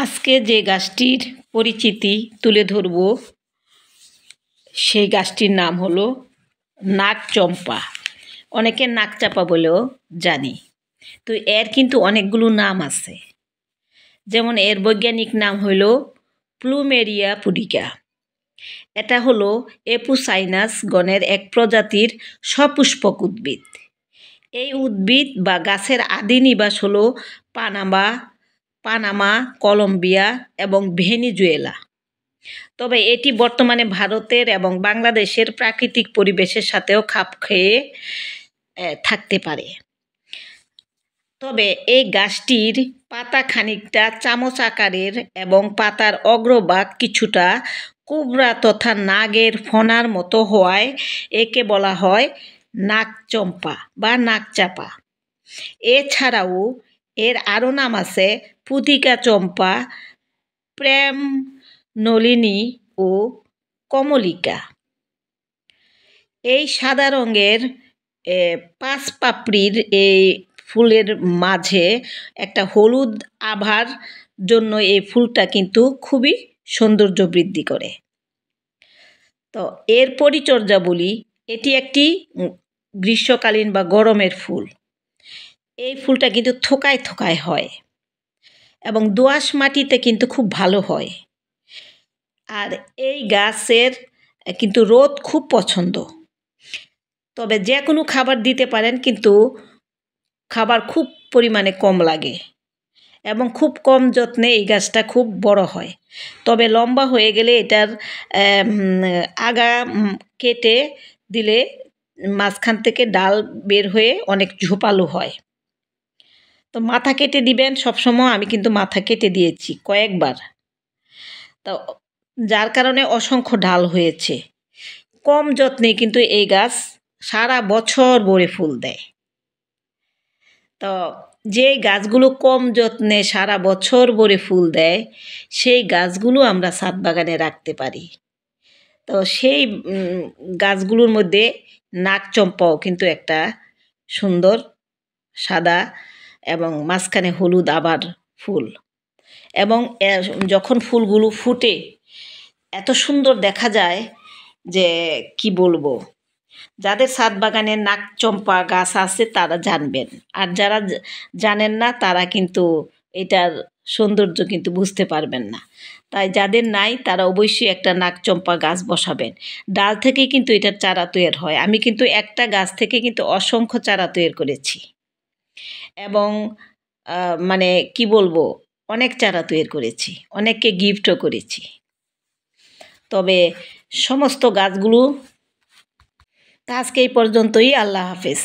আজকে যে গাছটির পরিচিতি তুলে ধরব সেই গাছটির নাম হলো নাগচম্পা, অনেকে নাকচাপা বলেও জানি। তো এর কিন্তু অনেকগুলো নাম আছে, যেমন এর বৈজ্ঞানিক নাম হলো প্লুমেরিয়া পুডিকা। এটা হলো এপুসাইনাস গণের এক প্রজাতির সপুষ্পক উদ্ভিদ। এই উদ্ভিদ বা গাছের আদি নিবাস হলো পানামা, কলম্বিয়া এবং ভেনিজুয়েলা। তবে এটি বর্তমানে ভারতের এবং বাংলাদেশের প্রাকৃতিক পরিবেশের সাথেও খাপ খেয়ে থাকতে পারে। তবে এই গাছটির পাতা খানিকটা চামচ আকারের এবং পাতার অগ্রভাগ কিছুটা কুবড়া তথা নাগের ফণার মতো হওয়ায় একে বলা হয় নাগচম্পা বা নাকচাপা। এছাড়াও এর আরও নাম আছে পুদিকা চম্পা, প্রেম নলিনী ও কমলিকা। এই সাদা রঙের 5 পাপড়ির এই ফুলের মাঝে একটা হলুদ আভার জন্য এই ফুলটা কিন্তু খুবই সৌন্দর্য বৃদ্ধি করে। তো এর পরিচর্যা বলি, এটি একটি গ্রীষ্মকালীন বা গরমের ফুল। এই ফুলটা কিন্তু থোকায় থোকায় হয় এবং দোআঁশ মাটিতে কিন্তু খুব ভালো হয়। আর এই গাছের কিন্তু রোদ খুব পছন্দ। তবে যে কোনো খাবার দিতে পারেন, কিন্তু খাবার খুব পরিমাণে কম লাগে এবং খুব কম যত্নে এই গাছটা খুব বড় হয়। তবে লম্বা হয়ে গেলে এটার আগা কেটে দিলে মাঝখান থেকে ডাল বের হয়ে অনেক ঝোপালো হয়। তো মাথা কেটে দিবেন সবসময়, আমি কিন্তু মাথা কেটে দিয়েছি কয়েকবার। তো যার কারণে অসংখ্য ডাল হয়েছে। কম যত্নে কিন্তু এই গাছ সারা বছর ভরে ফুল দেয়। তো যে গাছগুলো কম যত্নে সারা বছর ভরে ফুল দেয়, সেই গাছগুলো আমরা ছাদ বাগানে রাখতে পারি। তো সেই গাছগুলোর মধ্যে নাগচম্পাও কিন্তু একটা সুন্দর সাদা এবং মাঝখানে হলুদ আবার ফুল, এবং যখন ফুলগুলো ফুটে এত সুন্দর দেখা যায় যে কি বলবো। যাদের ছাদ বাগানে নাগচম্পা গাছ আছে তারা জানবেন, আর যারা জানেন না তারা কিন্তু এটার সৌন্দর্য কিন্তু বুঝতে পারবেন না। তাই যাদের নাই তারা অবশ্যই একটা নাগচম্পা গাছ বসাবেন। ডাল থেকেই কিন্তু এটার চারা তৈরি হয়। আমি কিন্তু একটা গাছ থেকে কিন্তু অসংখ্য চারা তৈরি করেছি এবং মানে কি বলবো, অনেক চারা তৈরি করেছি, অনেককে গিফটও করেছি। তবে সমস্ত গাছগুলো আজকে এই পর্যন্তই। আল্লাহ হাফেজ।